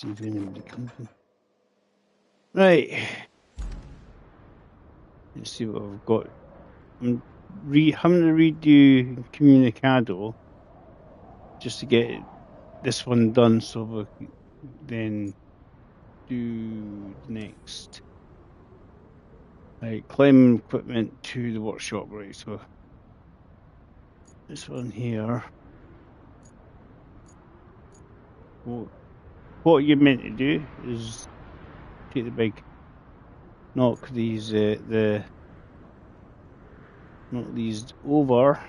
see if anybody comes in. Right. Let's see what I've got. I'm having to redo Incommunicado just to get this one done, so we can then do the next. Right, climbing equipment to the workshop, right? So this one here. What you're meant to do is take the big, knock these knock these over,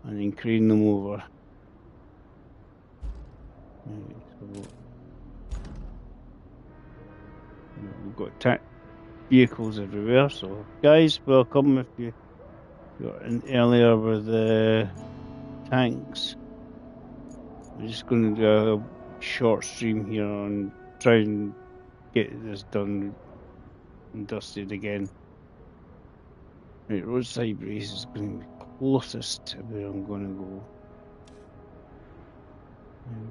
and then crane them over. Right, so we've got vehicles everywhere. So guys, welcome if you got in earlier with the tanks. We're just going to do a short stream here and try and get this done and dusted again. Right, roadside race is going to be closest to where I'm going to go.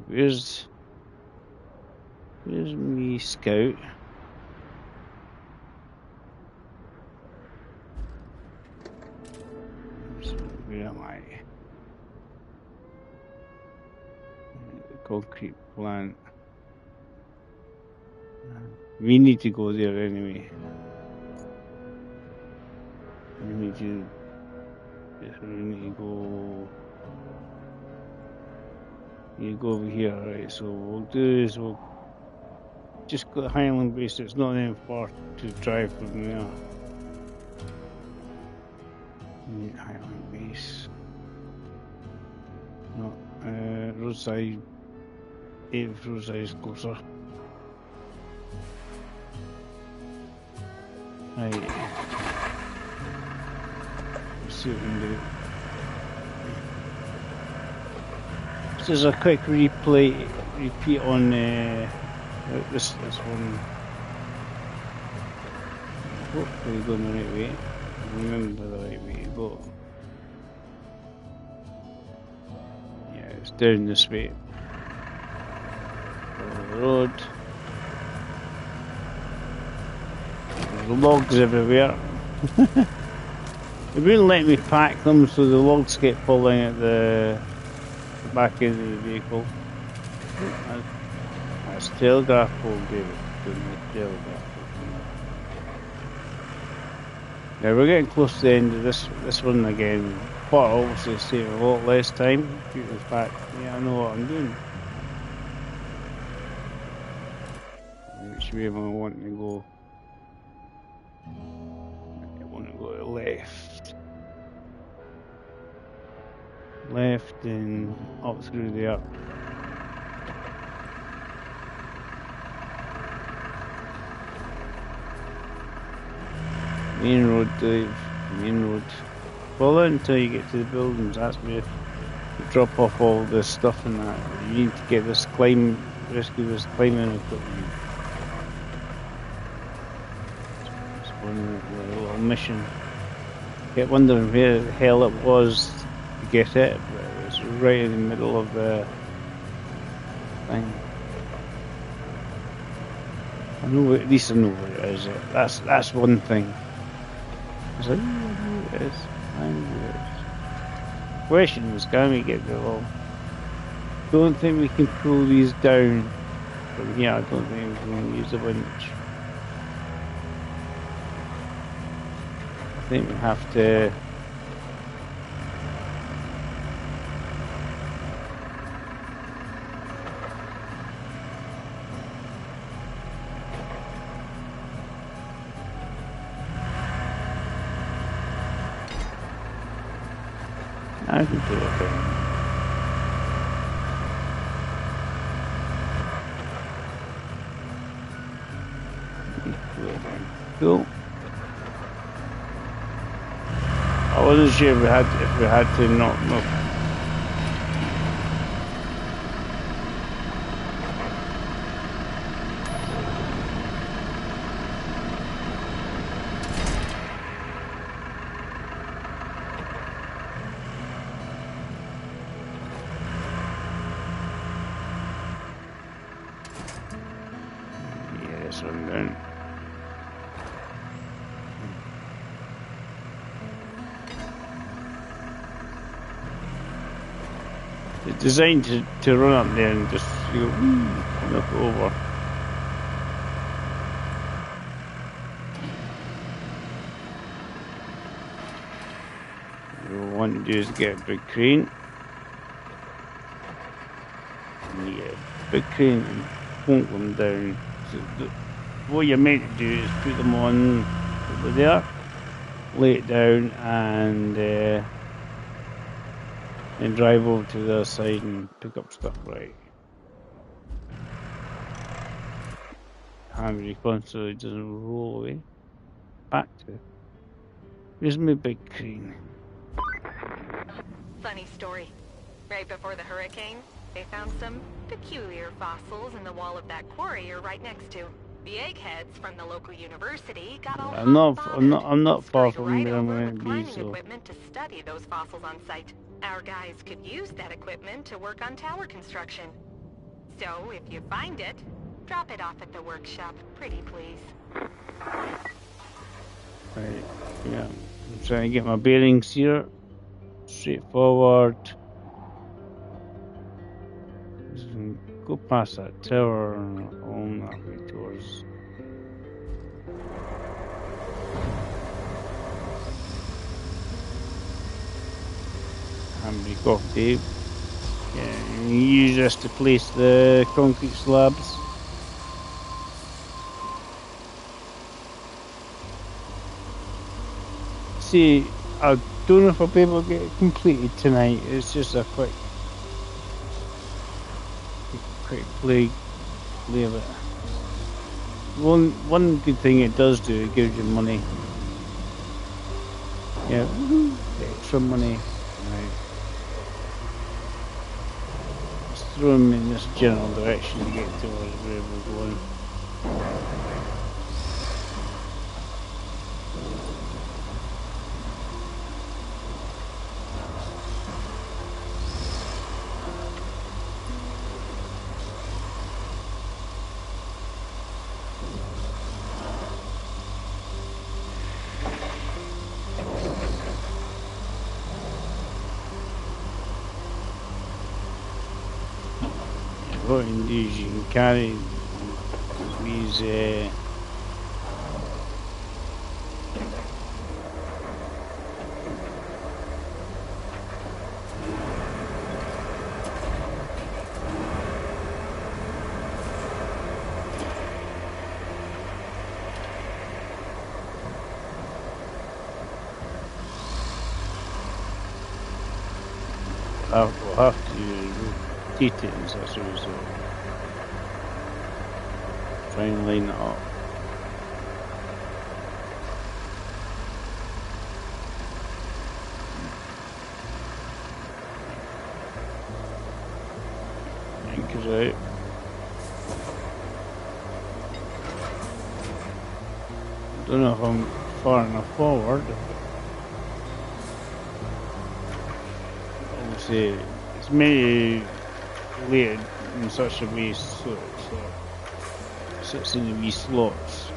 Where's me scout? Where am I? The concrete plant. We need to go there anyway. We need to go. You go over here, right? So what we'll do is we'll just go to Highland Base. It's not that far to drive from there. Highland Base. No, roadside. Roadside is closer. Right. Let's see what we can do. This is a quick repeat on this one. Hopefully going the right way. Remember the right way to go. Yeah, it's down this way. Over the road. There's logs everywhere. It wouldn't let me pack them, so the logs kept falling at the back end of the vehicle. That's telegraph pole, David. Telegraph pole. Yeah, we're getting close to the end of this one again. But obviously save a lot less time due to the fact, yeah, I know what I'm doing. Which way am I wanting to go? I want to go to the left. Left and up through there. Main road, Dave. Main road. Follow it until you get to the buildings. That's where you drop off all the stuff and that. You need to get this rescue this climbing equipment. It's one little mission. Kept wondering where the hell it was to get it, but it's right in the middle of the thing. I know, at least I know where it is. That's one thing. It's like, I know where it is. I know where it is. Question was, can we get the wall? Don't think we can pull these down from here. I don't think we can use a winch. I think we have to. I can do it then. Cool. I wasn't sure if we had to knock them up. this one down. It's designed to run up there and just go look over. What we want to do is get a big crane. And get a big crane and plunk them down. So what you're meant to do is put them on over there, lay it down, and then drive over to the other side and pick up stuff. Right. Hand recon so it doesn't roll away. Back to. Here's my big crane. Funny story. Right before the hurricane, they found some peculiar fossils in the wall of that quarry you're right next to. The eggheads from the local university got all I'm not far from right where I'm over going with to be, climbing so equipment to study those fossils on site. Our guys could use that equipment to work on tower construction. So if you find it, drop it off at the workshop, pretty please. right, yeah. I'm trying to get my bearings here. Straightforward. Just go past that tower and on that way towards. Handbrake off, Dave. Yeah, you use this to place the concrete slabs. See, I don't know if I'll be able to get it completed tonight. It's just a quick play of it. One good thing it does do, it gives you money. Yeah, extra money. Right. Let's throw them in this general direction to get to where we're going. What you can do is you can carry these we'll have to rotate it in such a result. Try and line it up. Anchors out. Don't know if I'm far enough forward. Obviously, it's maybe laid in such a way so it sits in the wee slots.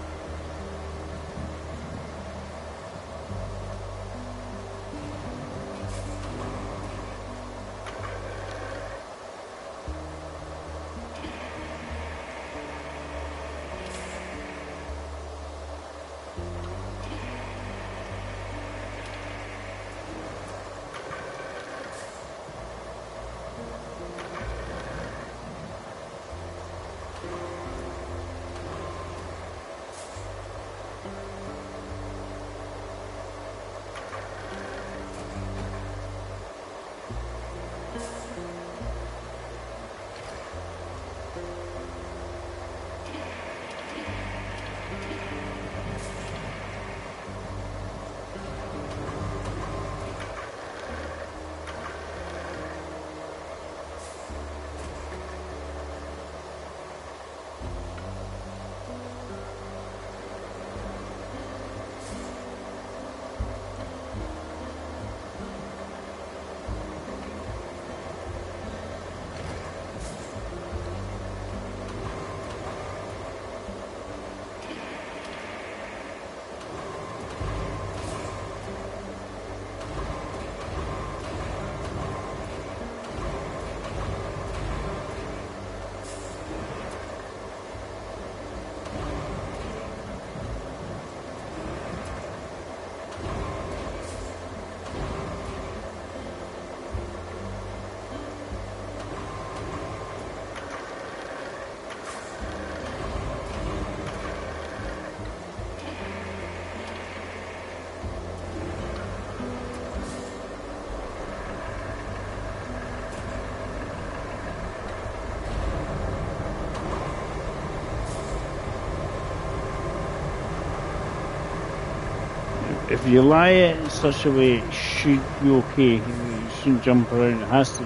if you lie it in such a way, it should be okay. You shouldn't jump around. It has to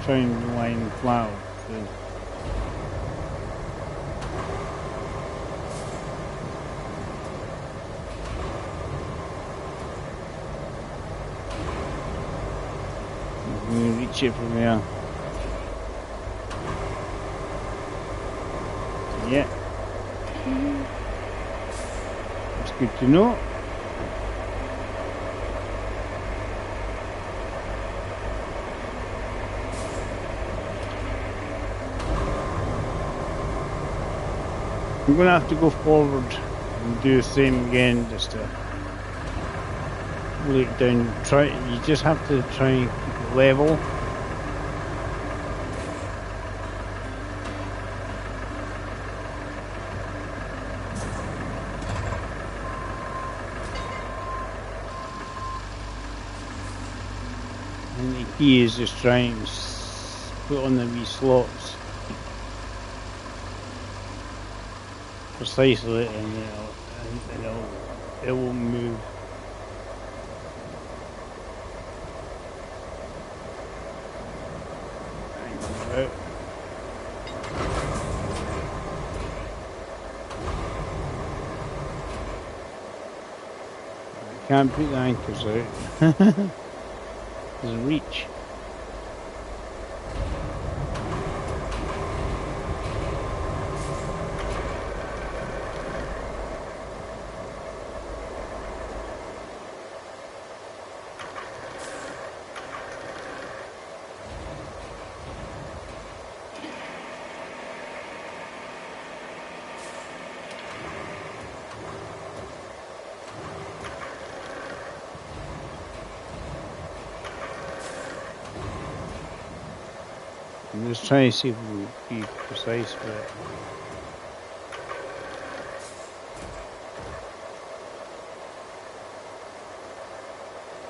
try and line flat. So. I'm going to reach it from there. Yeah. That's good to know. I'm going to have to go forward and do the same again, just to lay it down. You just have to try and keep it level. And the key is just trying to put on the wee slots precisely, and it will move. I can't put the anchors out. Doesn't reach. I'm just trying to see if we can be precise with it.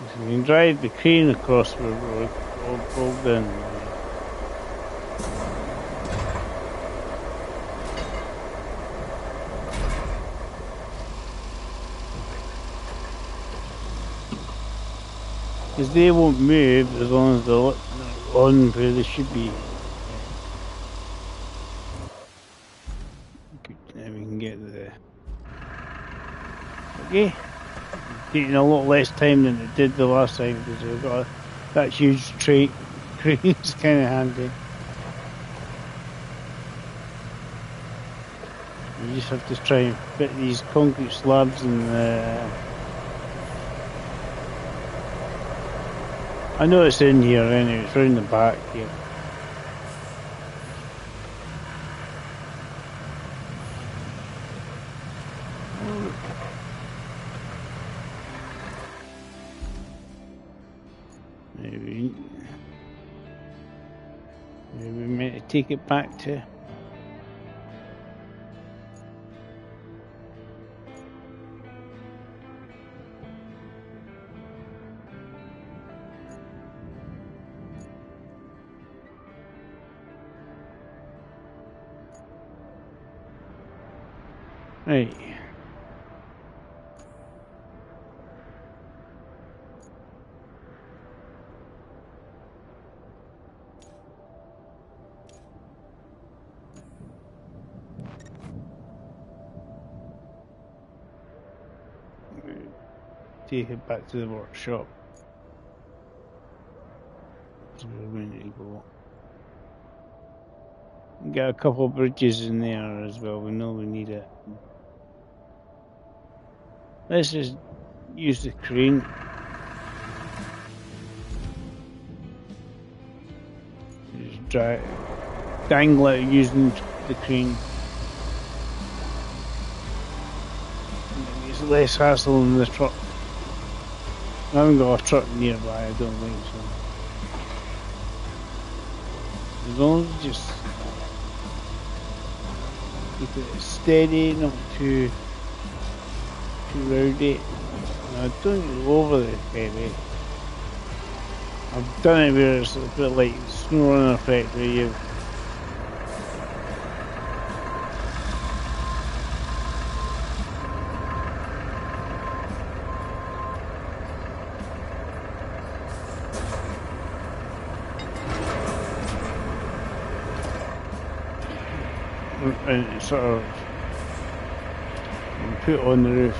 So we can drive the crane across the road, all down. Because they won't move as long as they're on where they should be. Good, now we can get there. Okay. Taking a lot less time than it did the last time because we've got that huge crane. It's kind of handy. You just have to try and fit these concrete slabs in the... I know it's in here anyway, it's round the back here. Maybe we meant to take it back to... Right. Take it back to the workshop. That's where we're going to go. Got a couple of bridges in there as well. We know we need it. Let's just use the crane. Just dangle it using the crane. It's less hassle than the truck. I haven't got a truck nearby, I don't think so. As long as you just keep it steady, not too rowdy. Now, don't go over the heavy. I've done it where it's a bit like snow runner effect where you and sort of put it on the roof.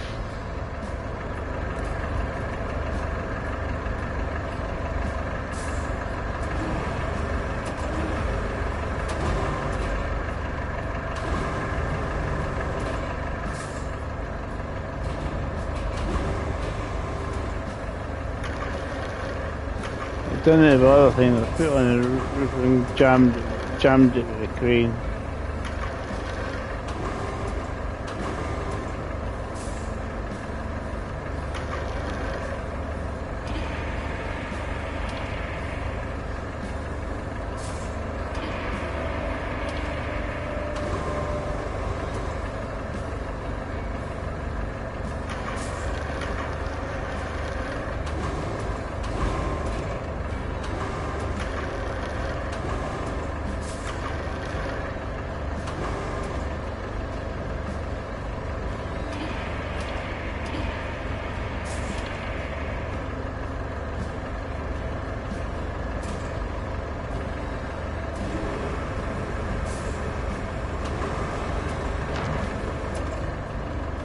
Done it the other thing, I put it on the roof and jammed it with the crane.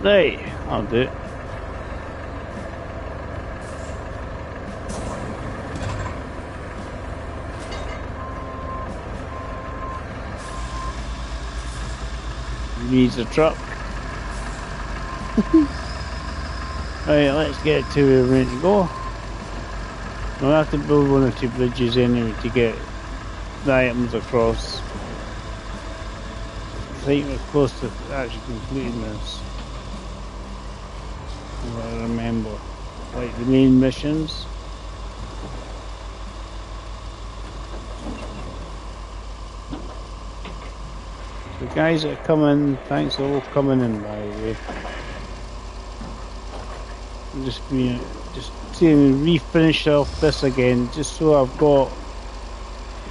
Right, I'll do it. Needs a truck. Right, let's get to where we're ready to go. We'll have to build one or two bridges anyway to get the items across. I think we're close to actually completing this. I remember, like the main missions. The guys that are coming, thanks for all coming in, by the way. I'm just seeing me refinish off this again, just so I've got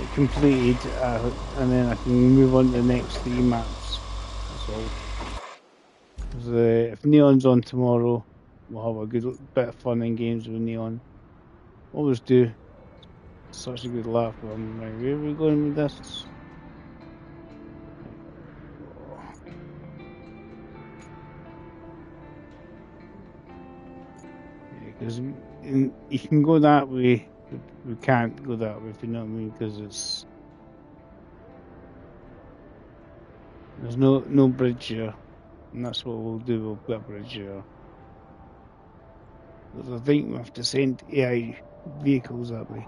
it completed, and then I can move on to the next 3 maps. That's all. If Neon's on tomorrow, we'll have a good bit of fun in games with Neon. Always do. Such a good laugh with him. Right, where are we going with this? Yeah, because you can go that way, but we can't go that way, if you know what I mean, because there's no bridge here, and that's what we'll do. We'll put a bridge here. Because I think we have to send AI vehicles that way.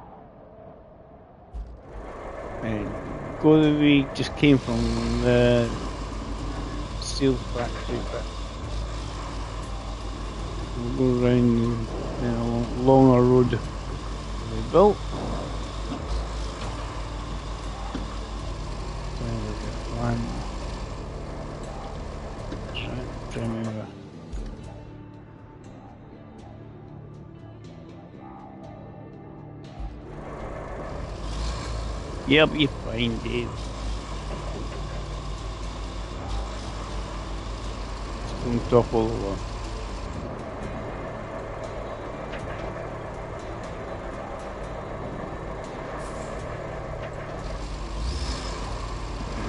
And go the way just came from the steel factory, but we'll go around along our road we built. Try and remember. Yep, you're fine, Dave. Just don't drop all over.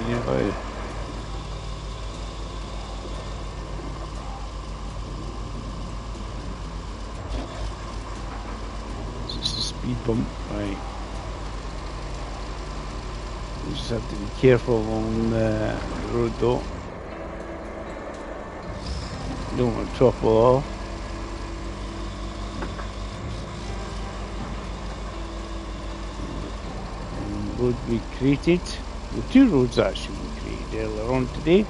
Yeah, it's just a speed bump, right? You just have to be careful along the road though. You don't want to topple off. Road we created. Well, 2 roads actually we created earlier on today.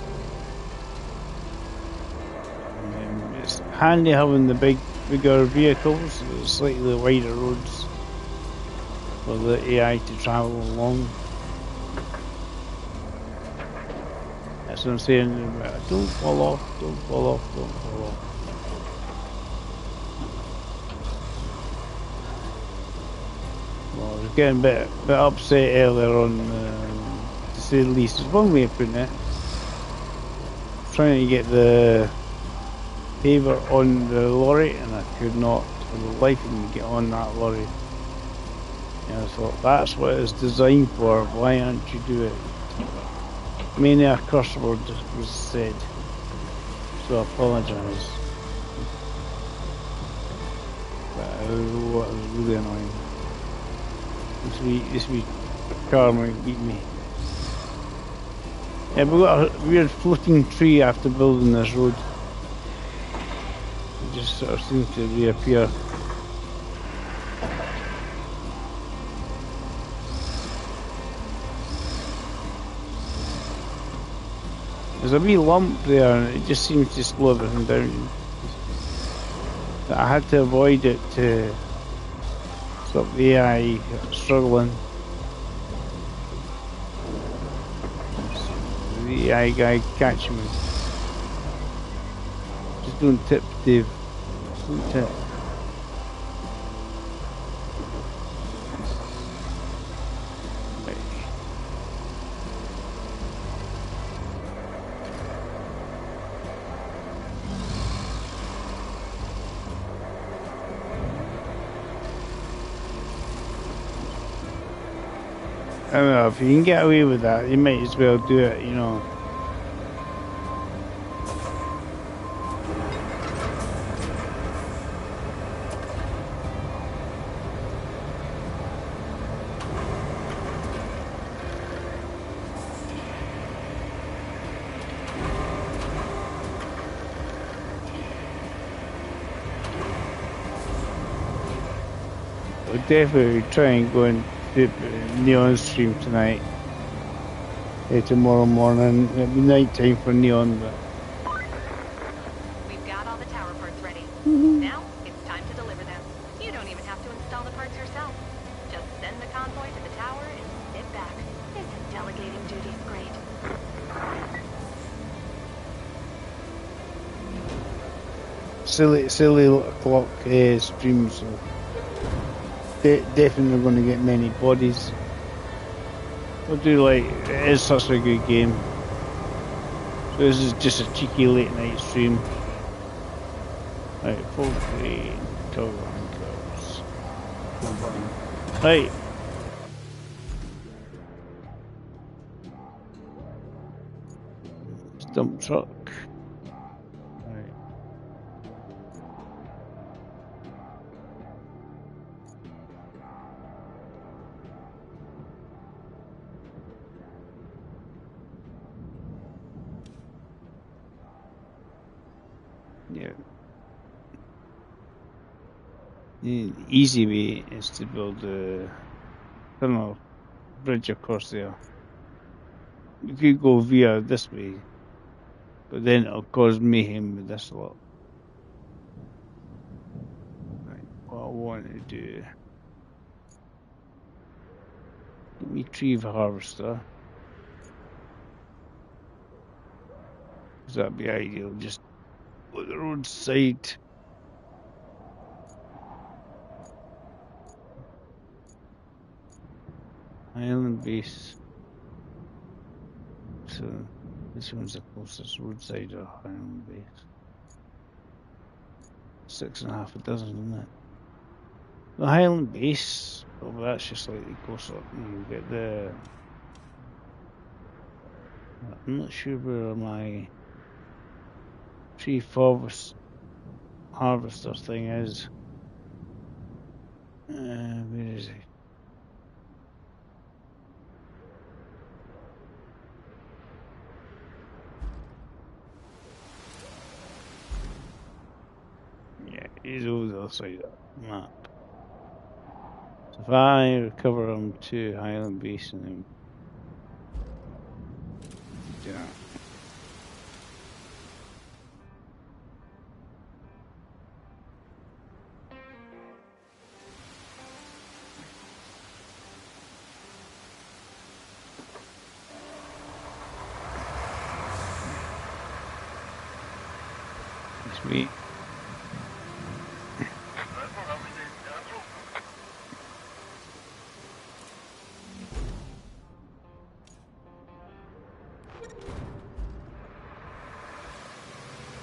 It's handy having the bigger vehicles, the slightly wider roads for the AI to travel along. That's what I'm saying. Don't fall off, don't fall off, don't fall off. Well, I was getting a bit upset earlier on, to say the least. There's one way of putting it. Trying to get the paver on the lorry, and I could not for the life of me get on that lorry. And I thought, that's what it's designed for, why aren't you doing it? Many a curse word was said, so I apologise. But what was really annoying. This wee car might beat me. Yeah, we got a weird floating tree after building this road. It just sort of seems to reappear. There's a wee lump there and it just seems to slow everything down. I had to avoid it to stop the AI struggling. The AI guy catch me. Just don't tip, Dave. Don't tip. I don't know, if you can get away with that, you might as well do it, you know. We'll definitely try and go and do Neon stream tonight. Tomorrow morning. It'll be night time for Neon, but We've got all the tower parts ready. Now it's time to deliver them. You don't even have to install the parts yourself. Just send the convoy to the tower and sit back. Isn't delegating duties great? silly little clock stream, so definitely going to get many bodies. We'll do it is such a good game. So this is just a cheeky late night stream. Right, full play, toggle anchors. Right. Dump truck. Right. Yeah. The easy way is to build a tunnel bridge across there. You could go via this way, but then it'll cause mayhem with this lot. Right, what I want to do. Get me tree harvester. Because that'd be ideal. Just on the roadside. Island base. So this one's the closest roadside or island base. 6.5 a dozen, isn't it? The Highland base, oh, that's just slightly closer. You get the. I'm not sure where my tree harvester thing is. Where is it? Yeah, he's over the other side of the map. So if I recover them to Highland Base and then do that. Sweet.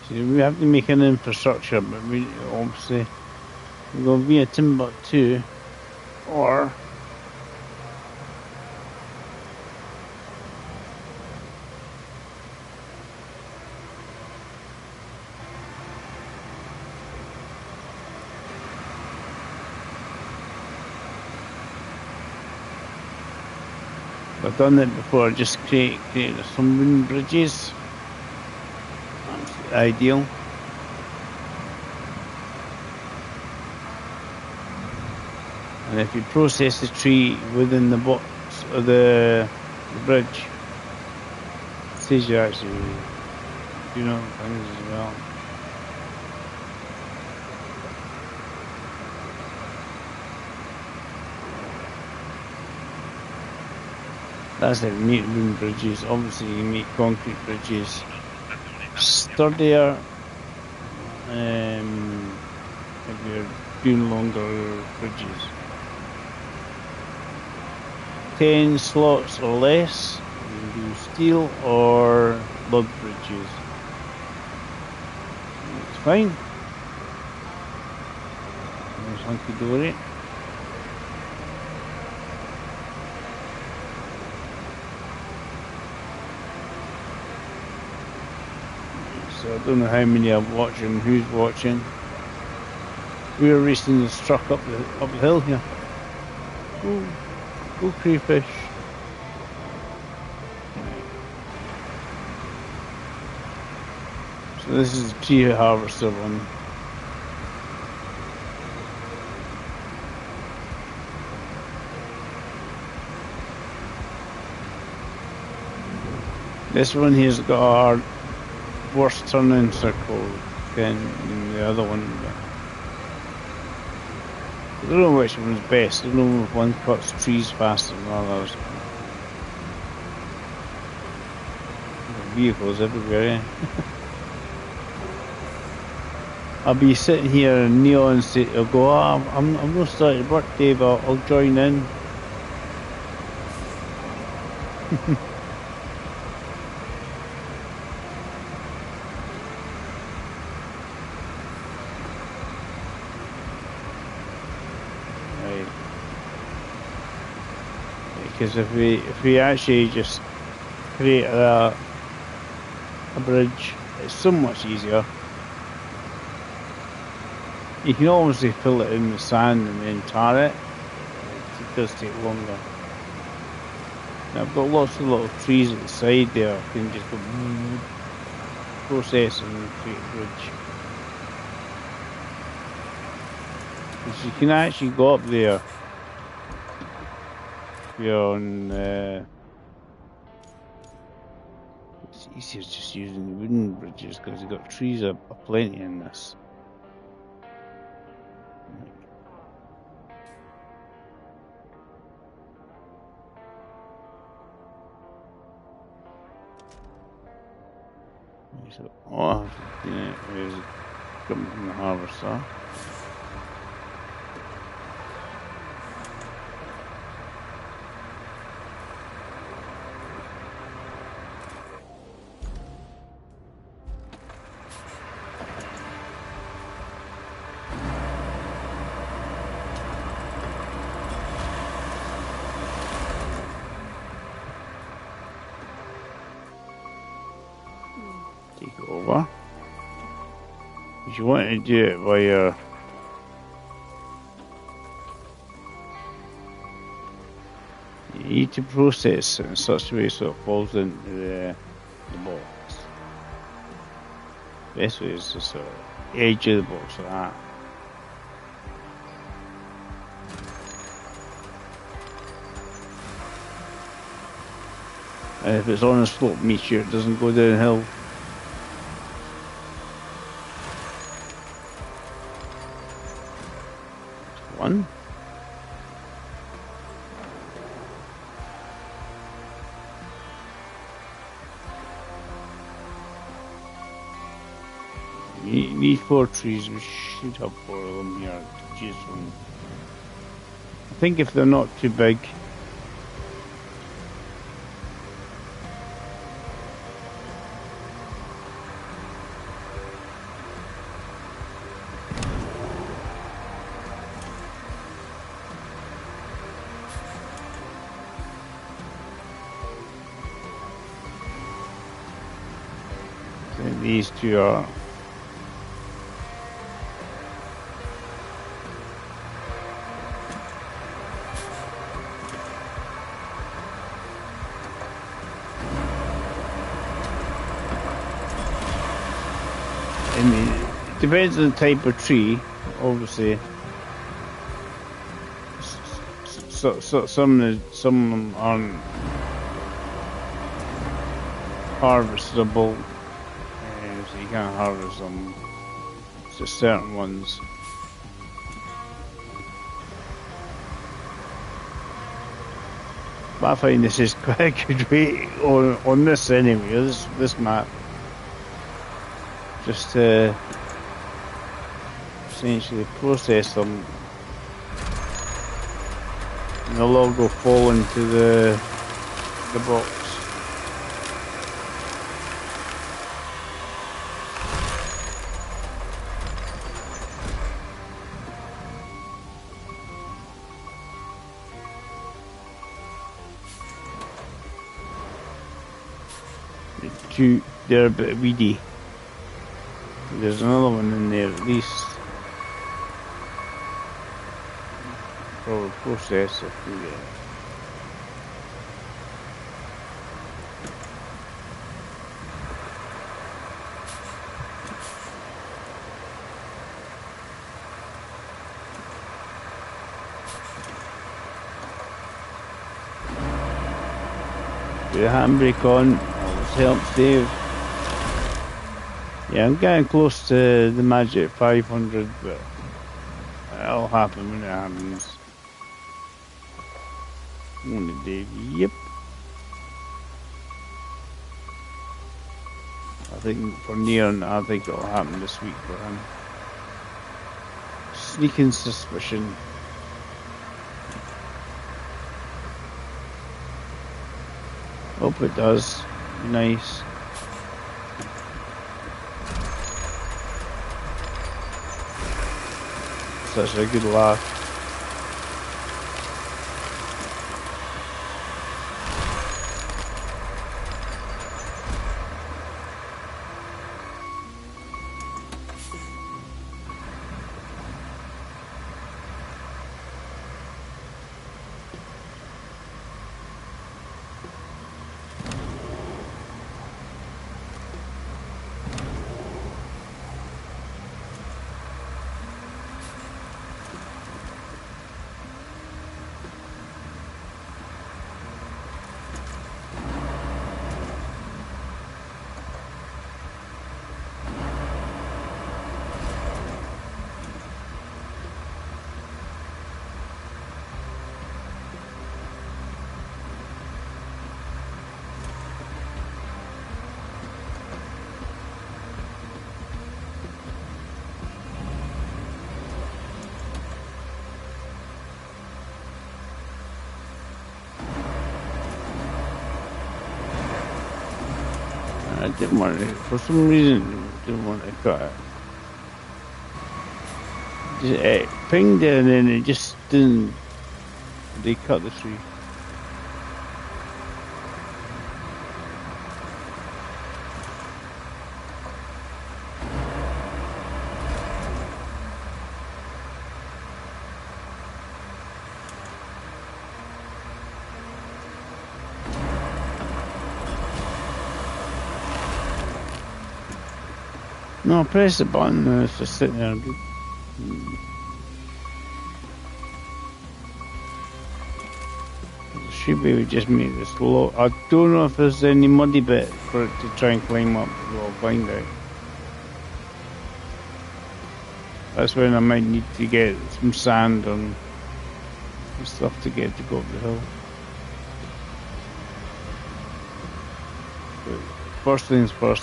See, we have to make an infrastructure, but we obviously we're going via Timbuktu or I've done it before, just created some wooden bridges. That's ideal. And if you process the tree within the box of the bridge, it says you actually do other things as well. That's it, make wooden bridges. Obviously you make concrete bridges sturdier if you're doing longer bridges. 10 slots or less, you can do steel or lug bridges. It's fine. It's hunky dory. So I don't know how many are watching, who's watching. We're racing this truck up the hill here. Go crayfish. So this is the tree harvester one. This one here's got a worse turning circle than the other one. I don't know which one's best. I don't know if one cuts trees faster than others. Vehicles everywhere, eh? I'll be sitting here and Neil and say, I'll go, I'm not starting work, Dave, I'll join in. Because if we actually just create a bridge, it's so much easier. You can obviously fill it in with sand and then tar it. It does take longer. Now I've got lots of little trees at the side there. I can just go process and create a bridge. Because you can actually go up there. You're on, it's easier just using the wooden bridges because you've got trees aplenty in this. So, there's coming from the harvester. Take it over. If you want to do it while you're you need to process it in such a way so it falls into the box. Best way is just sort of edge of the box like that. And if it's on a slope, make sure it doesn't go downhill. One. You need 4 trees. We should have 4 of them here to choose from. I think if they're not too big. I think these 2 are. and it depends on the type of tree, obviously. So some aren't harvestable, so you can't harvest them. It's just certain ones. But I find this is quite a good way on this anyway. This map, just to essentially process them, and they'll all go fall into the box. They're a bit weedy. There's another one in there at least. Probably process if we the handbrake on, always helps Dave. Yeah, I'm getting close to the magic 500, but it'll happen when it happens. Morning, Dave. Yep. I think for Neon, I think it'll happen this week for him. Sneaking suspicion. Hope it does. Nice. Such a good laugh. I didn't want to, for some reason, didn't want to cut it. It pinged it and then it just didn't, they cut the tree. No, press the button and it's just sitting there. Should be just make this low. I don't know if there's any muddy bit for it to try and climb up. We'll find out. That's when I might need to get some sand and stuff to get to go up the hill. But first things first.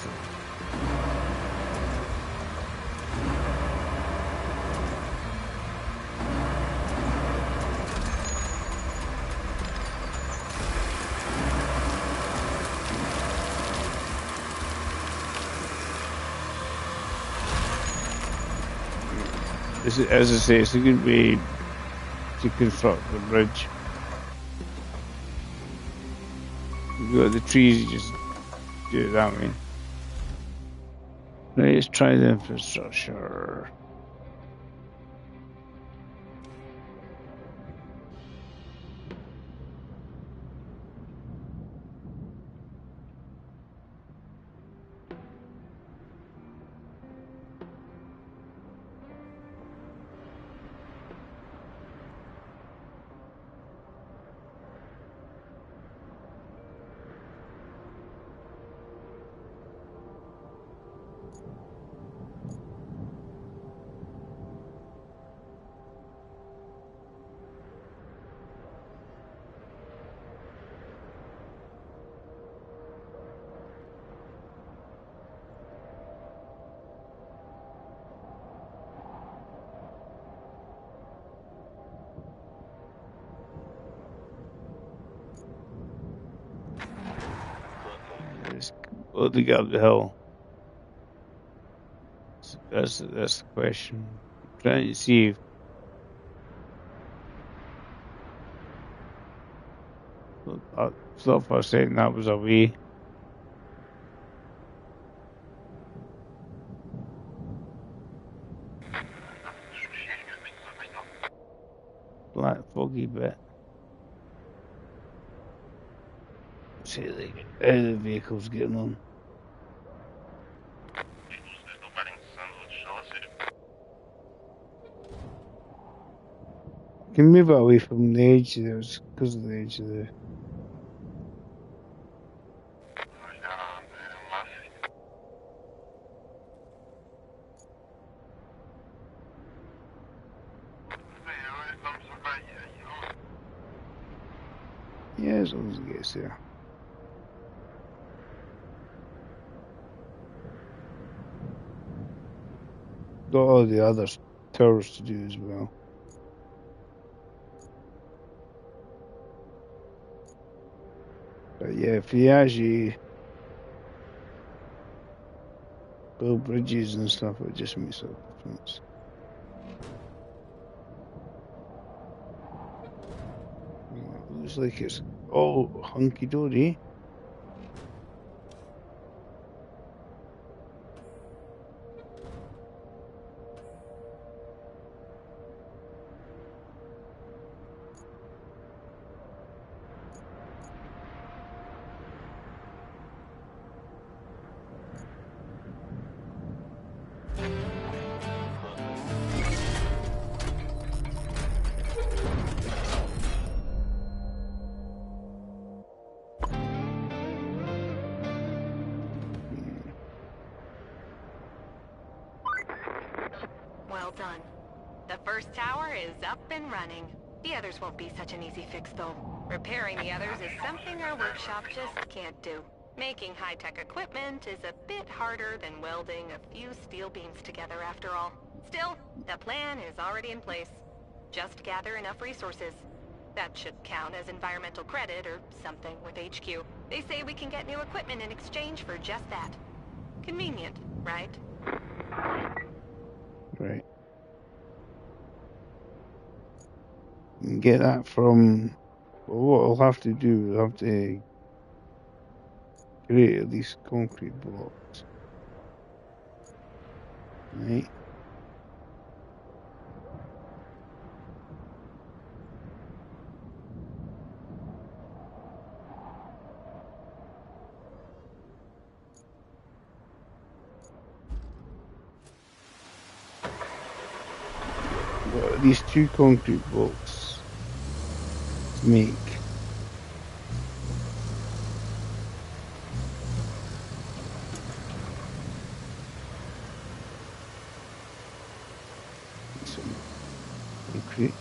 As I say, it's a good way to construct the bridge. You've got the trees, you just do it that way. Right, let's try the infrastructure. will they get up the hill? That's the question. I'm trying to see if I thought for a second that was a way. Black foggy bit. See like how the vehicle's getting on. You can move it away from the edge there, it's because of the edge of the. Yeah, as long as it gets there. Got all the other towers to do as well. But yeah, if you actually build bridges and stuff, it just makes a difference. It looks like it's all hunky dory. Well done. The first tower is up and running. The others won't be such an easy fix, though. Repairing the others is something our workshop just can't do. Making high-tech equipment is a bit harder than welding a few steel beams together, after all. Still, the plan is already in place. Just gather enough resources. That should count as environmental credit or something with HQ. They say we can get new equipment in exchange for just that. Convenient, right? Right. You can get that from. Well, what I'll have to do, I'll have to create at least concrete blocks. Right. Got at least 2 concrete blocks to make. Some concrete.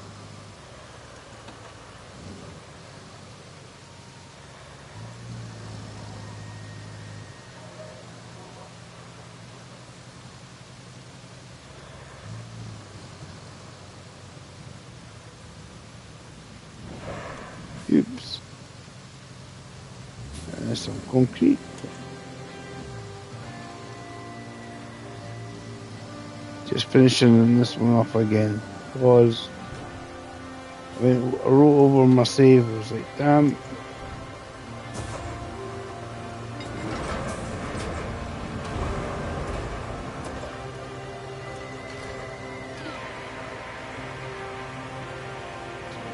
Oops. There's some concrete. Just finishing this one off again. Because when I wrote over my save, I was like, damn.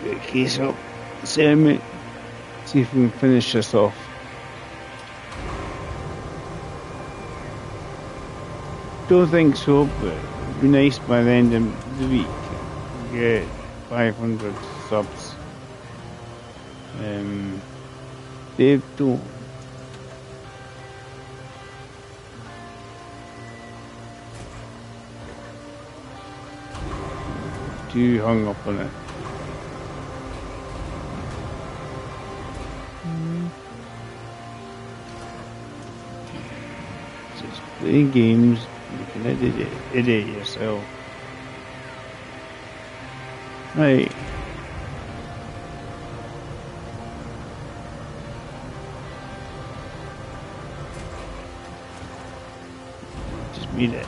Get a case up. Send me. See if we can finish this off. Don't think so, but it'd be nice by the end of the week. Get 500 subs. Dave, don't. Too hung up on it. Just playing games. You can edit yourself. Right. Read it.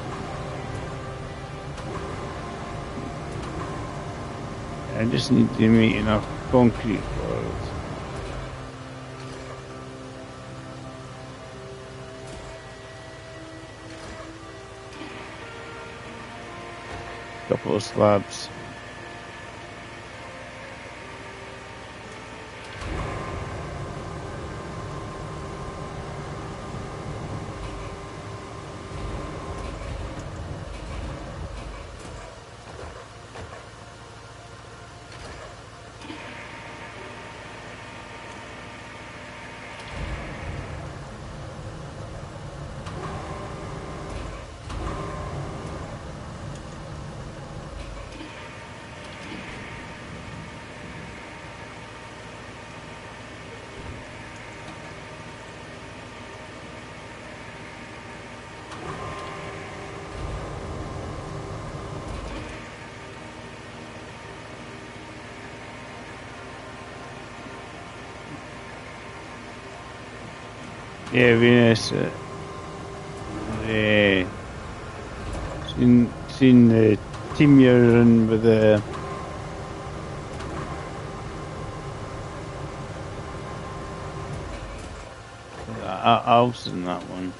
I just need to make enough concrete for it. Couple of slabs. Yeah, Venus. Seen the team you're in with the house in that one.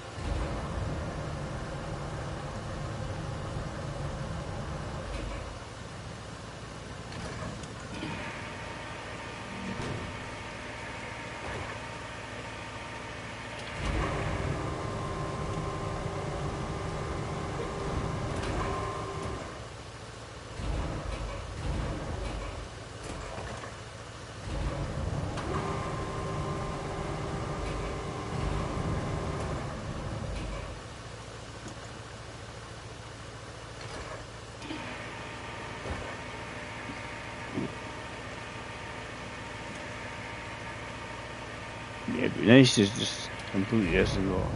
Yeah, it'd be nice to just complete this and go,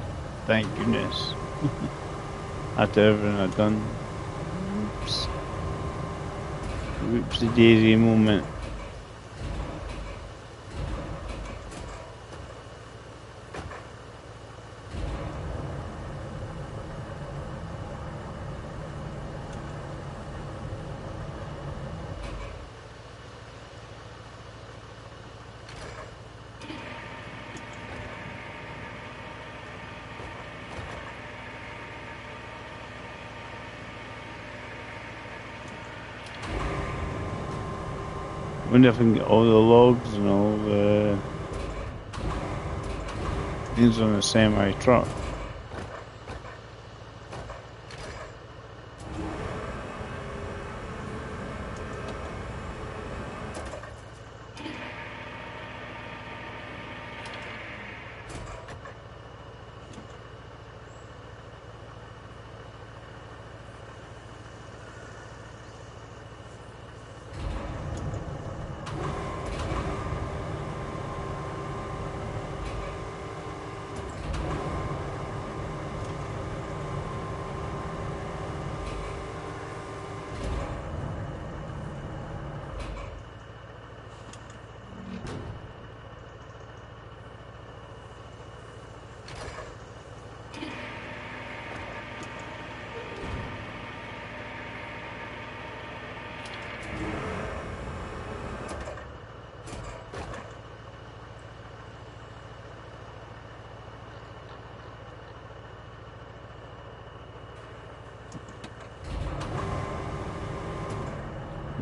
thank goodness. After everything I've done. Oops. Whoopsie daisy moment. Wonder if I can get all the logs and all the things on a semi truck.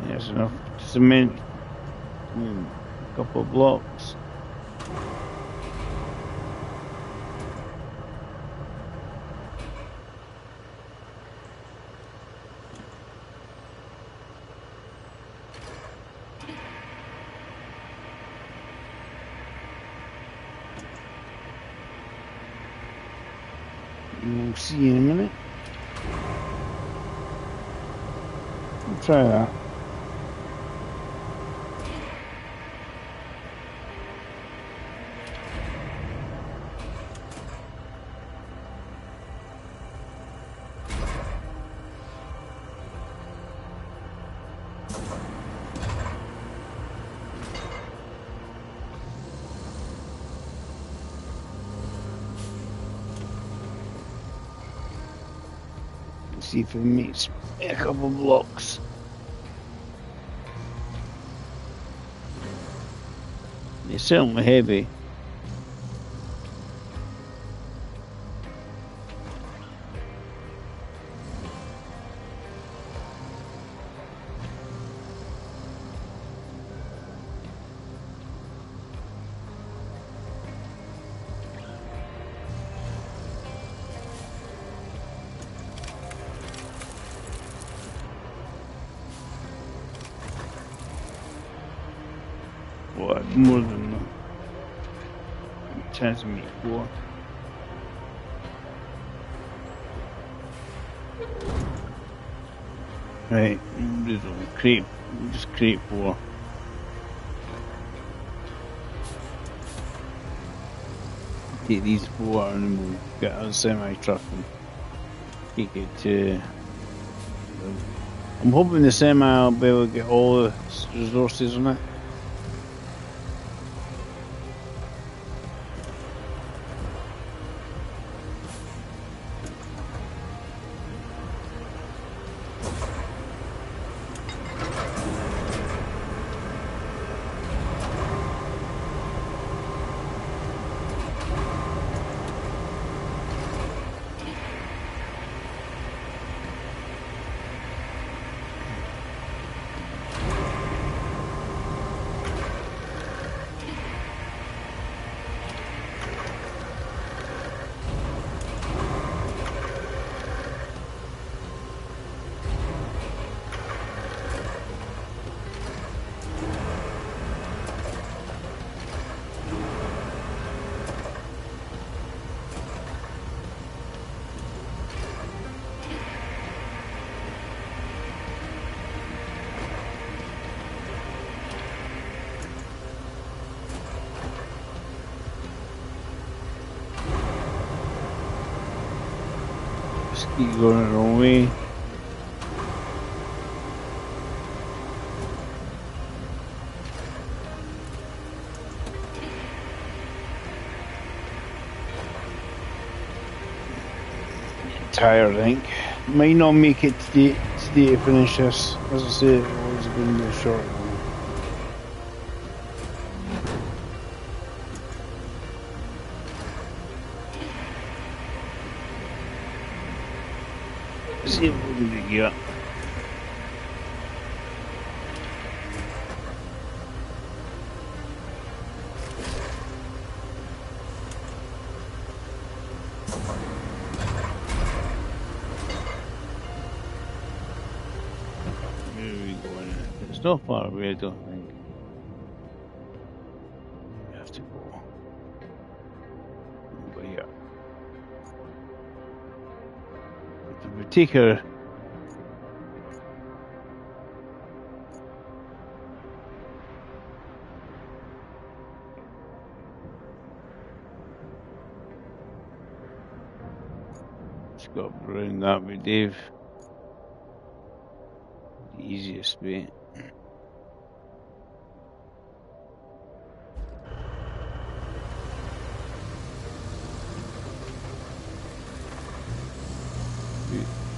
There's enough cement, a couple of blocks. We'll see in a minute. We'll try that. See if it meets a couple blocks. They're certainly heavy. What, more than the chance of me four. Right, we'll just create 4. Take these 4 and then we'll get a semi-truck and take it to... I'm hoping the semi will be able to get all the resources on it. Just keep going the wrong way. Tired, I think. Might not make it today to finish this. As I say, it was going to be a short one. See what we can get. It's not far away, I don't think. We have to go. But yeah. If we take her. Let's go around that way, Dave. The easiest way.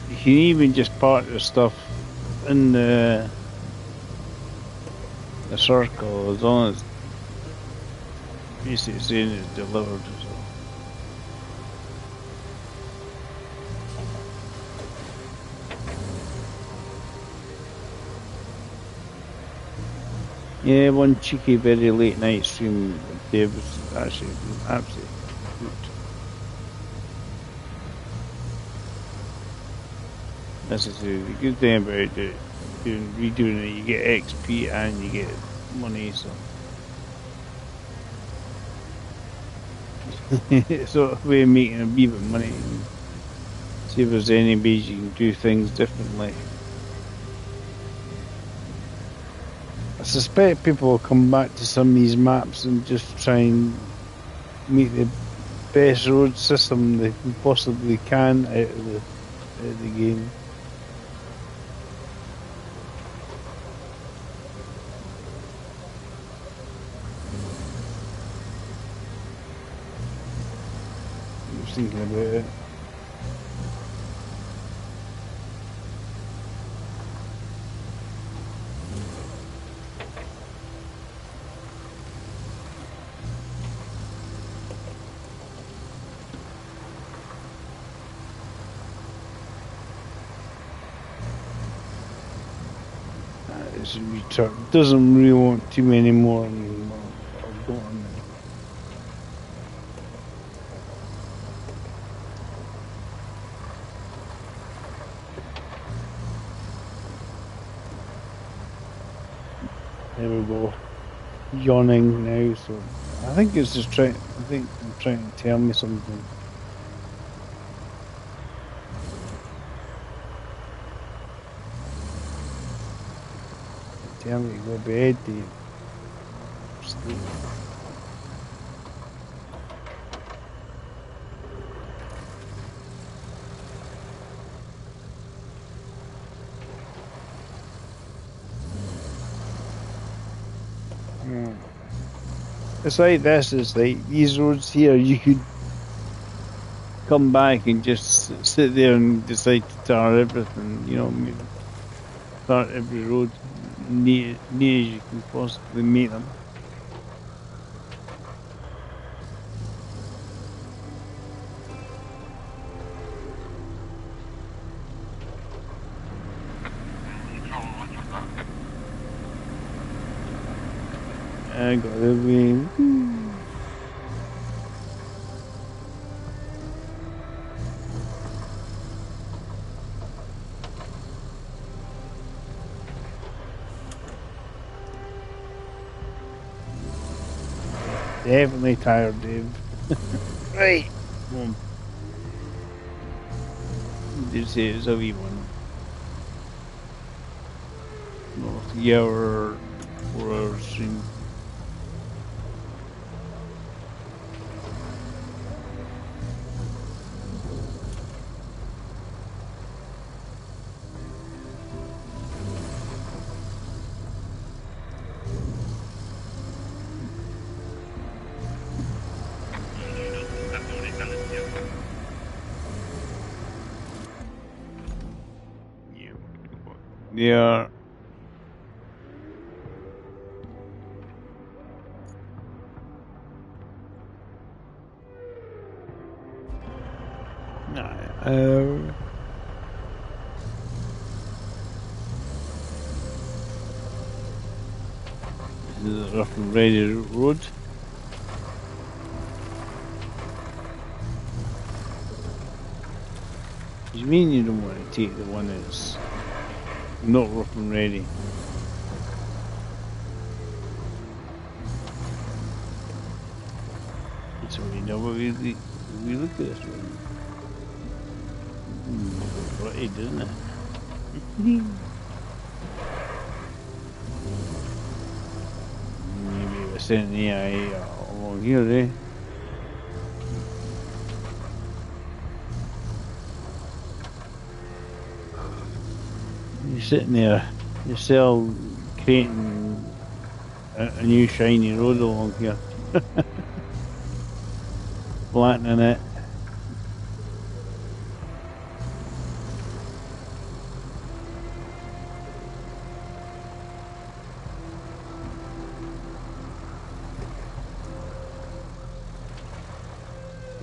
You can even just park the stuff in the circle as long as basically saying it's delivered. So. Yeah, one cheeky, very late night stream with Dave was actually absolutely good. This is the good thing about it, redoing it, you get XP and you get money, so. So a way of making a wee bit of money. See if there's any ways you can do things differently. I suspect people will come back to some of these maps and just try and make the best road system they possibly can out of the game. I was thinking about it. It's returned. Doesn't really want too many more. I'll go on there. There we go. Yawning now, so I think it's just trying. I think I'm trying to tell me something. Tell me to go to bed, Dave. Sleep. It's like this. It's like these roads here. You could come back and just sit there and decide to tar everything. You know, start every road near as you can possibly make them. I got the wind. Definitely tired, Dave. Right. Did say it's a wee one. No, 3 hour, 4 hours stream. They are this is a rough and ready road. What do you mean you don't want to take the one that's not rough and ready? So we know what we look at this one. Right, doesn't it? Maybe we're sitting here along here, eh? You're sitting there, yourself creating a new shiny road along here. Flattening it.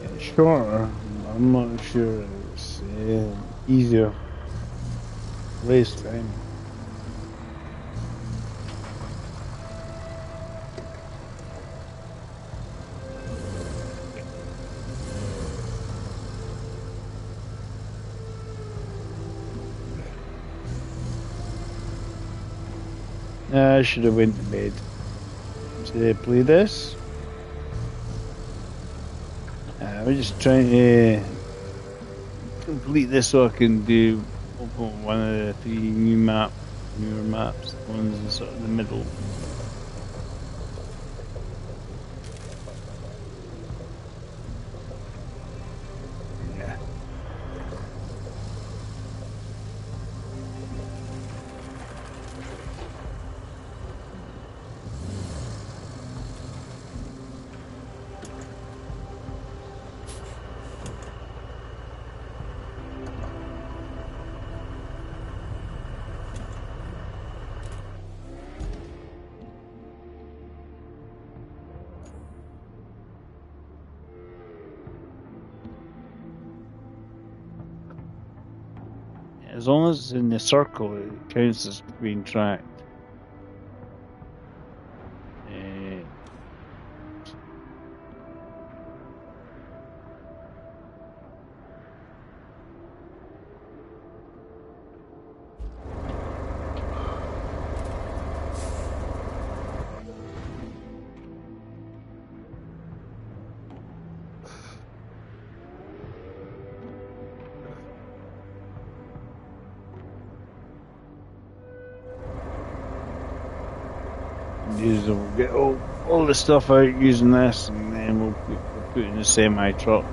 It's shorter, I'm not sure it's easier. Less time. I should have went to bed. So play this. We're just trying to complete this so I can do one of the 3 newer maps, the ones in sort of the middle. Yeah. As long as it's in the circle, it counts as being tracked. is we'll get all the stuff out using this, and then we'll put in the semi truck.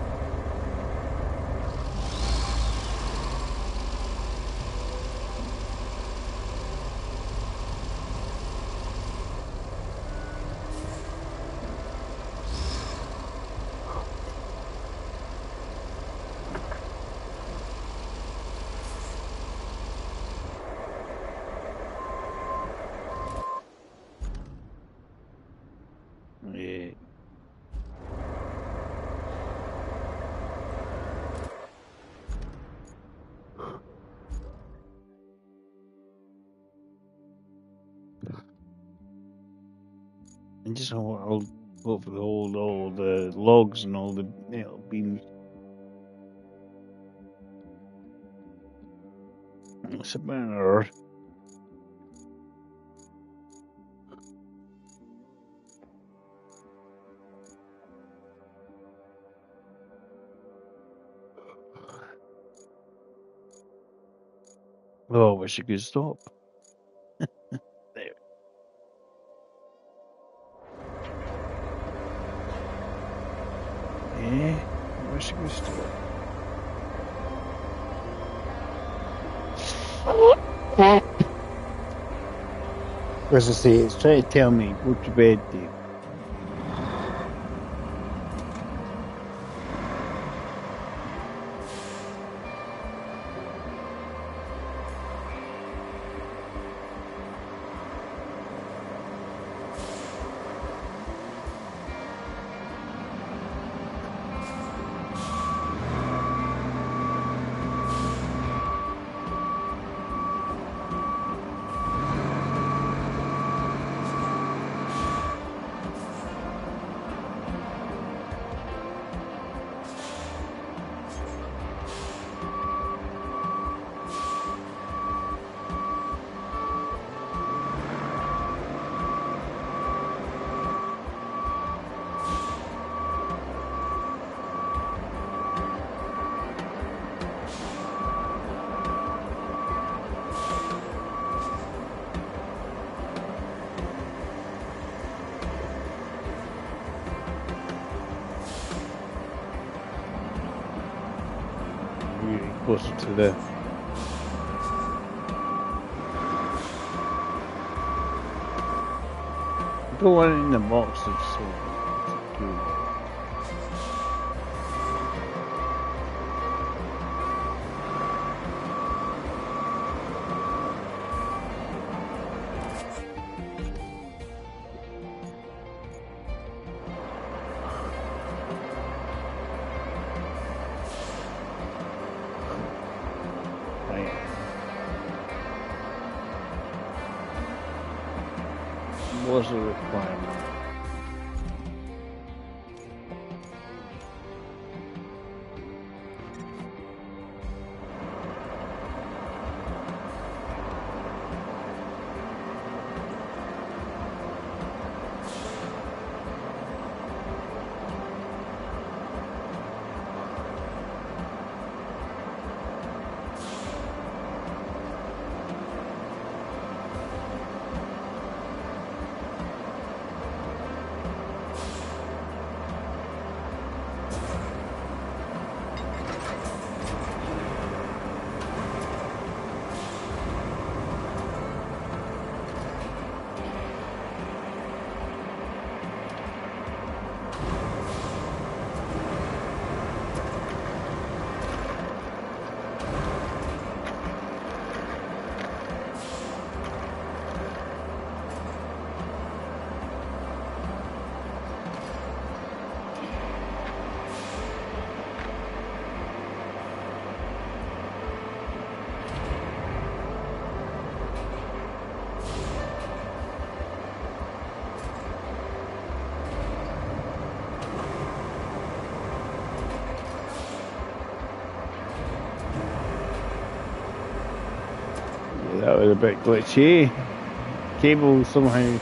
Yeah. And just I'll hopefully hold all the logs and all the metal beams. It's about an hour. Oh, I wish I could stop. There. Yeah, I wish I could stop. As I say, it's trying to tell me, go to bed, Dave. Really closer to the. Go on in the box, it's cool. Right. Was a requirement. That was a bit glitchy. Cable somehow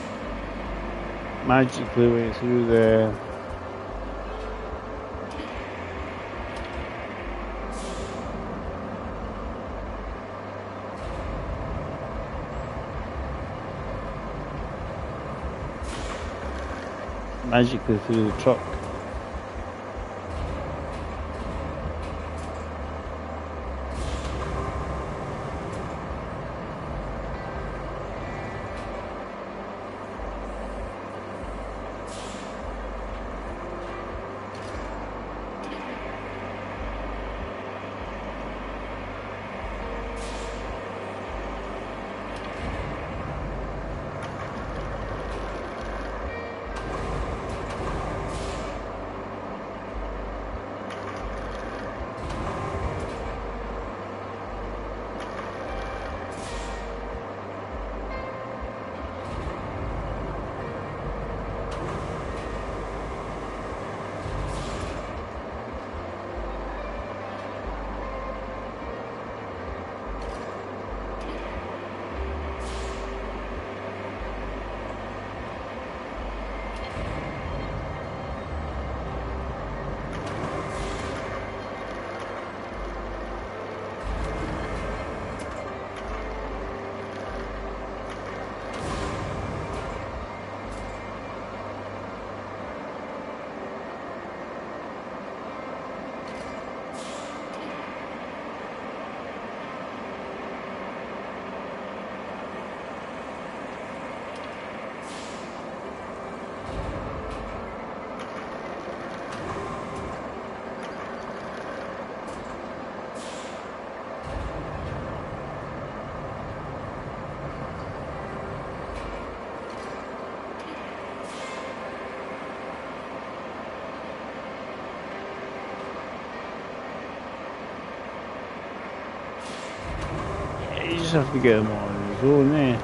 magically went through the. magically through the truck. You just have to get them on his own, eh?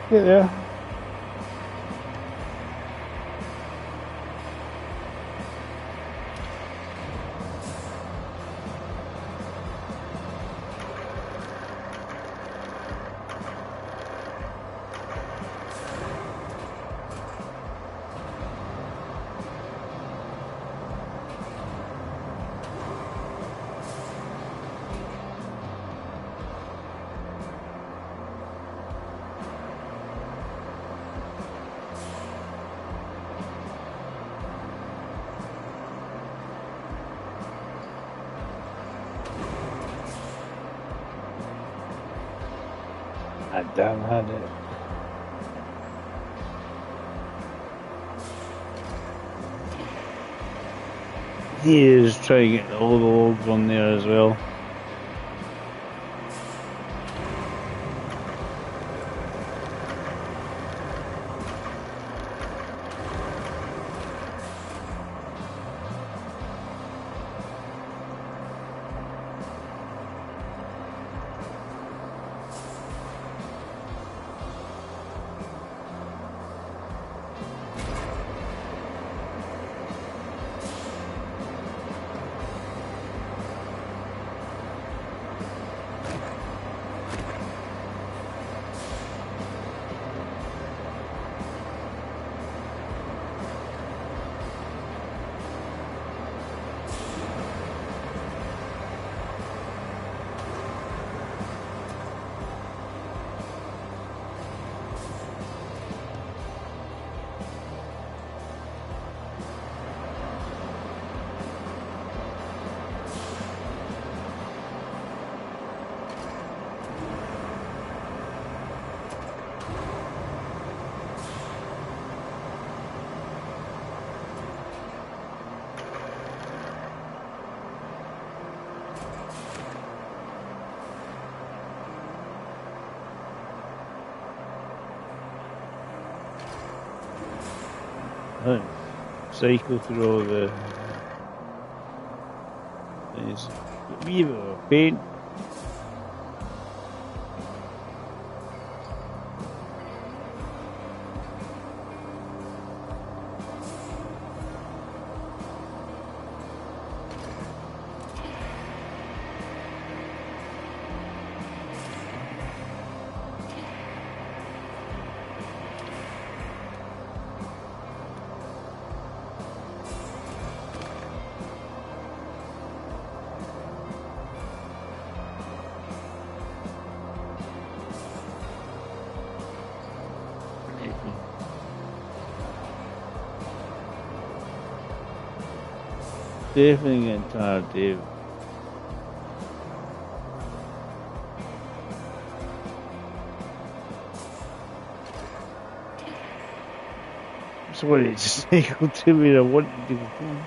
Get there. I damn had it. He is trying to get all the logs on there as well. Cycle through all the things. A wee bit of a pain. Definitely getting tired, Dave. Sorry, just cycle to me. I wanted to go home.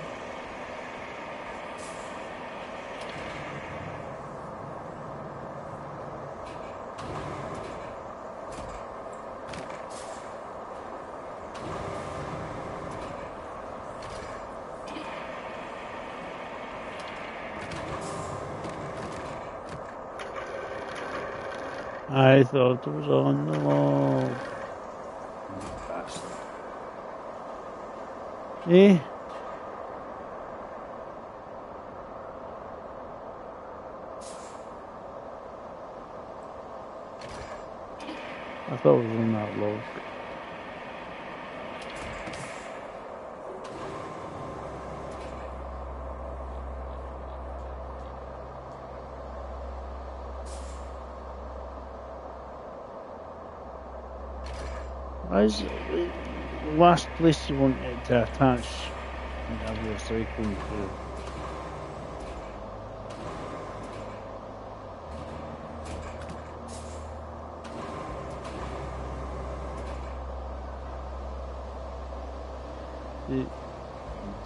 I thought it was on the log. Bastard. Eh? I thought it was on that log. Why is it the last place you want it to attach and have your cycling through?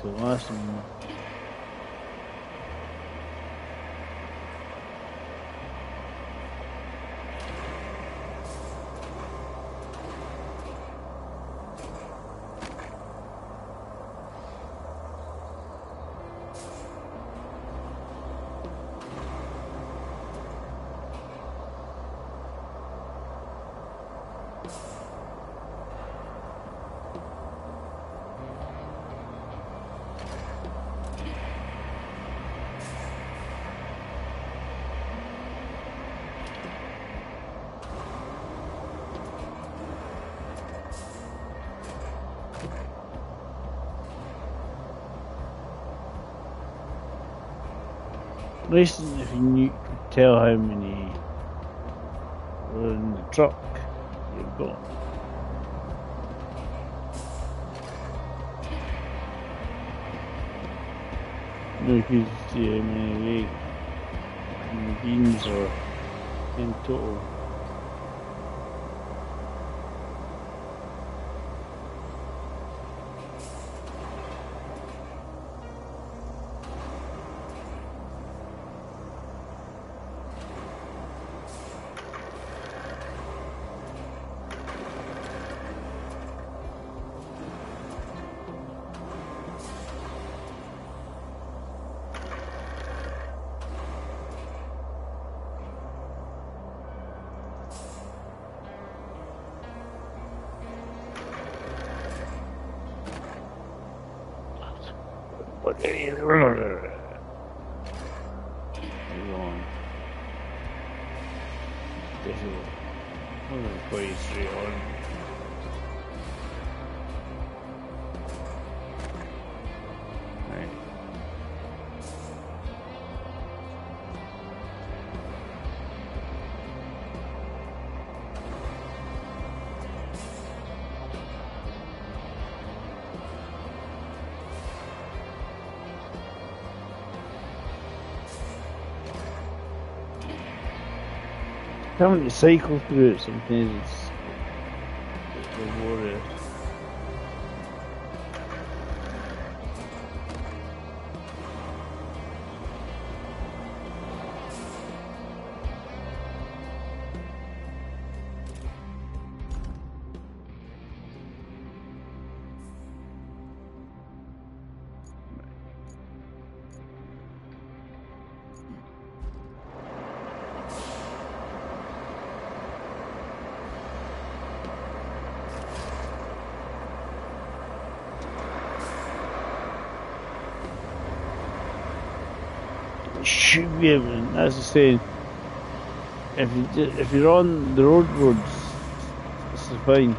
The last one. Nice if you could tell how many were in the truck you've got. You could see how many beans are in total. I'm gonna put you straight on. Right. Having to cycle through it sometimes it's laborious. Should be able, that's the saying. If you're on the roads, this is fine.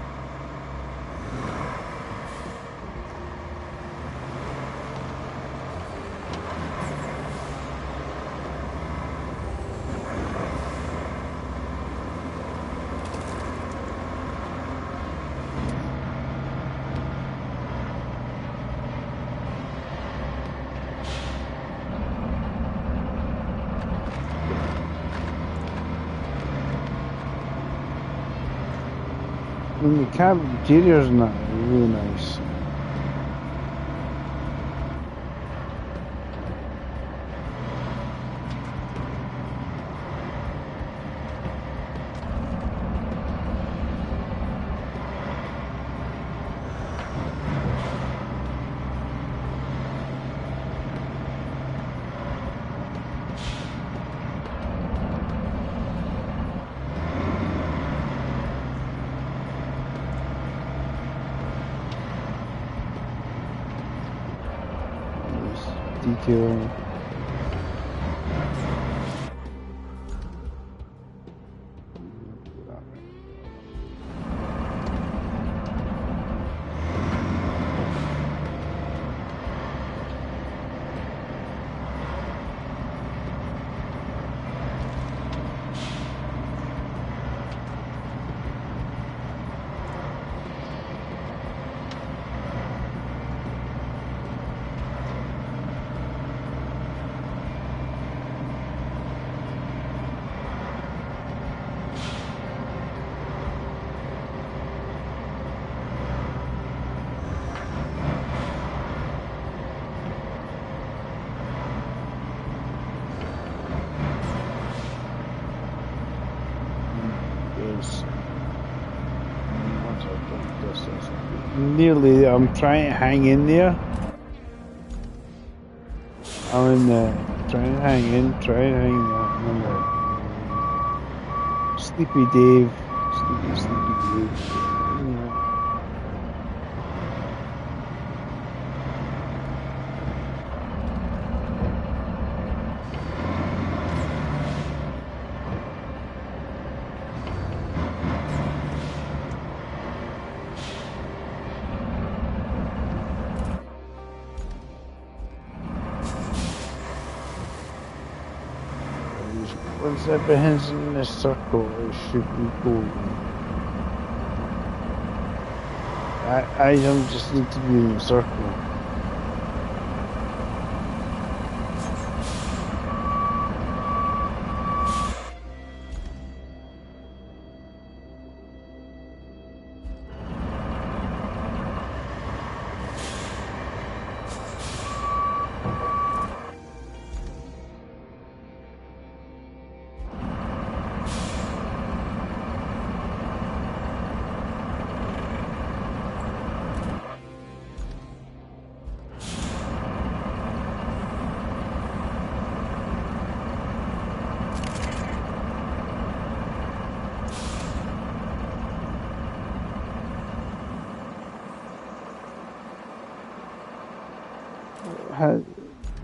And the cab interiors and that are really nice. Detailing. Nearly, I'm trying to hang in there. I'm in there, trying to hang in there. Remember, Sleepy Dave, Sleepy Dave. Yeah. Once everything's in the circle, it should be golden. I don't just need to be in the circle.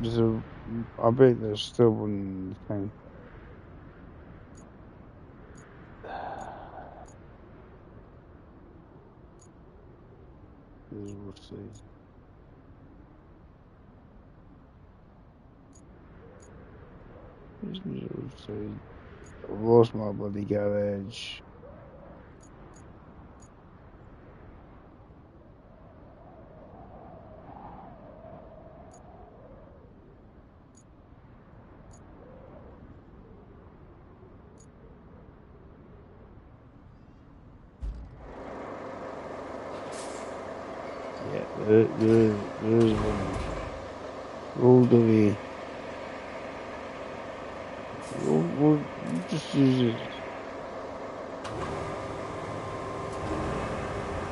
There's a, I bet there's still one thing. We'll see. I've lost my bloody garage. Yeah, there is one. Rolled away. We'll just use it.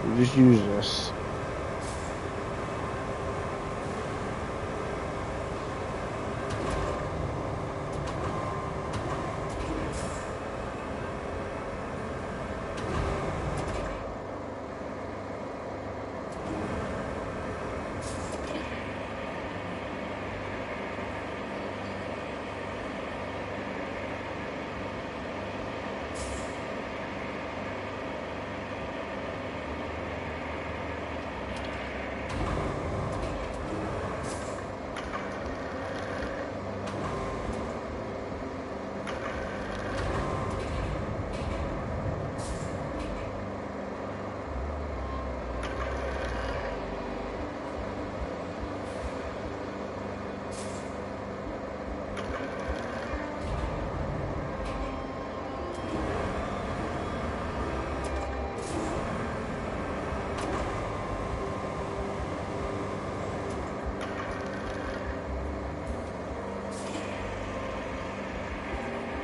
We'll just use this.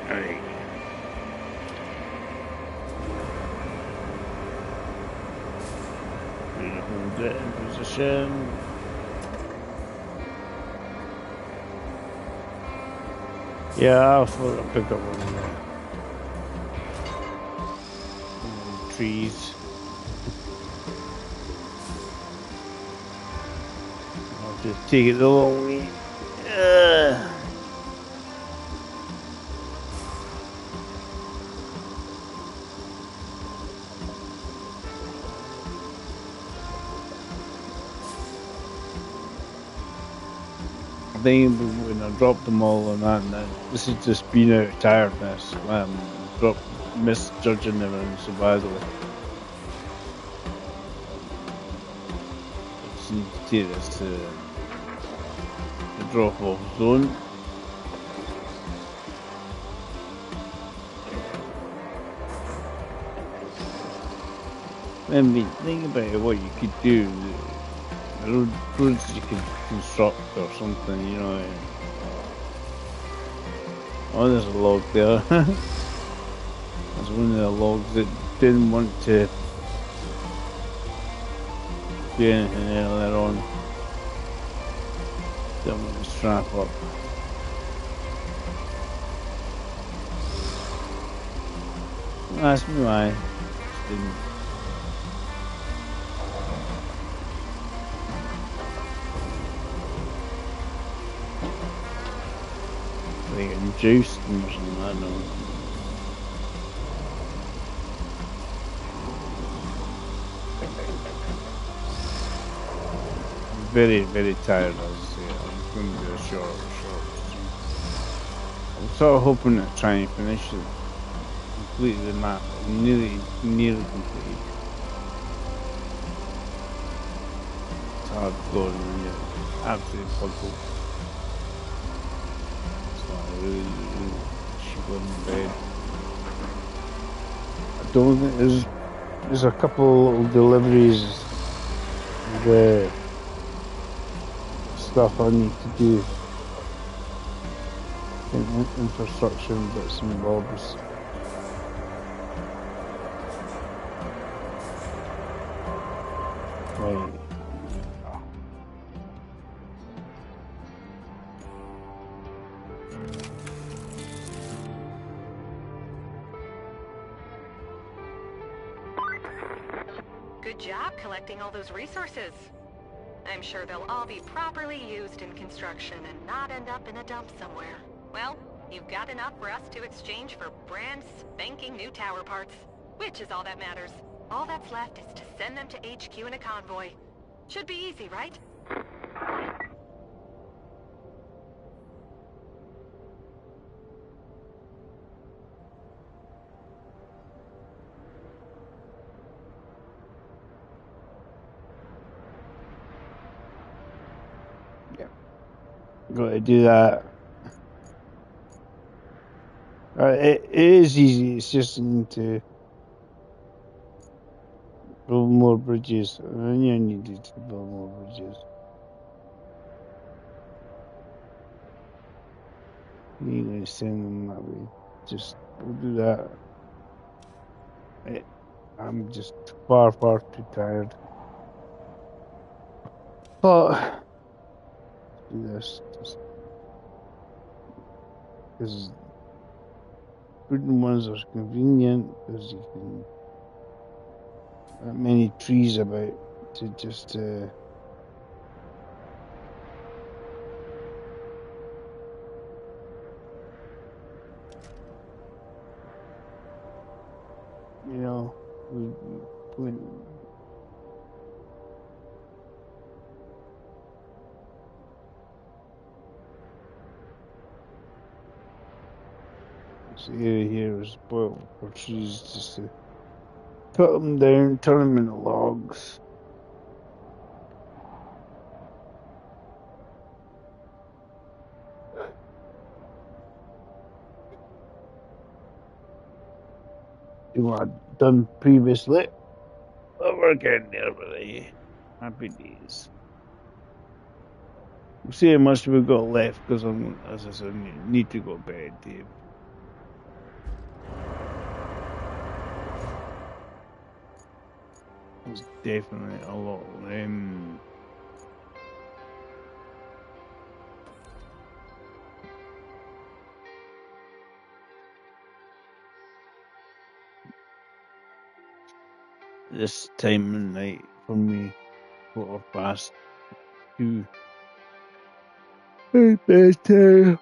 Alright. Hold it in position. Yeah, I'll pick up one of the trees. I'll just take it the long way. I think when I dropped them all on that, this is just being out of tiredness. Misjudging them so badly. I just need to take this to the drop-off zone. I mean, think about what you could do. Roads you could construct or something, you know. Oh, there's a log there. There's one of the logs that didn't want to do anything earlier on. Didn't want to strap up. That's why. Just didn't. They get juiced and something, I don't know. I'm very, very tired, as I say. I'm going to do a short. I'm sort of hoping to try and finish it. Complete the map. Nearly complete. It's hard going when you're absolutely puzzled. She got in bed. I don't think there's a couple little deliveries, the stuff I need to do in infrastructure and bits and bobs. Right. Good job collecting all those resources. I'm sure they'll all be properly used in construction and not end up in a dump somewhere. Well, you've got enough for us to exchange for brand spanking new tower parts. Which is all that matters. All that's left is to send them to HQ in a convoy. Should be easy, right? Yeah. Got to do that. It is easy. It's just need to build more bridges. And you need to build more bridges. You're going to send them that way. Just we'll do that. I'm just far too tired. But do this just because wooden ones are convenient because you can not many trees about to just you know when this area here is spoiled for trees just to cut them down, turn them into logs. Do what I've done previously. But we're getting there, buddy. Happy days. We'll see how much we've got left because I'm, as I said, need to go to bed, Dave. There's definitely a lot. This time of night for me, 2:15. Bedtime.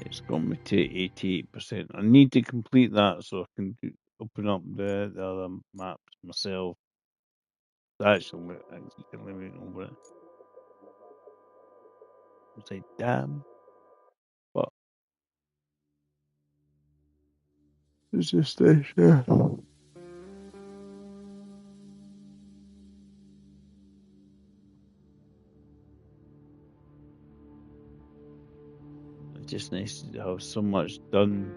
It's got me to 88%. I need to complete that so I can open up the other maps myself. Actually, I can live it over it. It's like, damn. But it's just this, yeah. It's just nice to have so much done.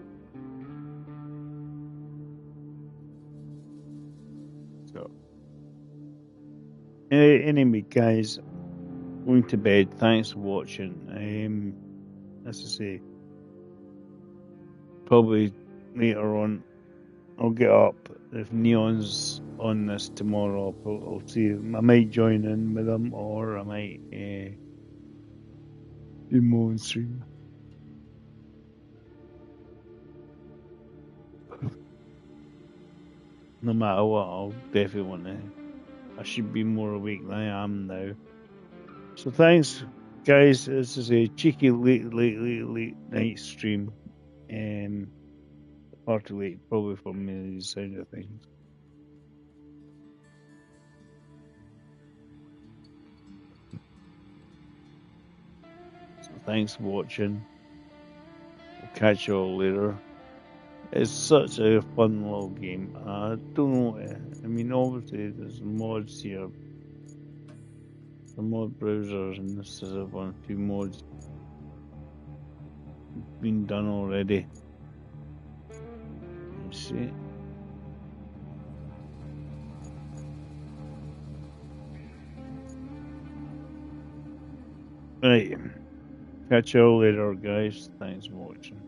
So, anyway, guys, going to bed. Thanks for watching. As I say, probably later on, I'll get up. If Neon's on this tomorrow, I'll see. I might join in with him, or I might do my own stream. No matter what, I'll definitely want to. I should be more awake than I am now. So thanks, guys. This is a cheeky late night stream. Far too late, probably for me, the sound of things. So thanks for watching. We'll catch you all later. It's such a fun little game. I don't know. I mean, obviously, there's mods here. The mod browsers, and this is one or two mods been done already. You see. Right. Catch you all later, guys. Thanks for watching.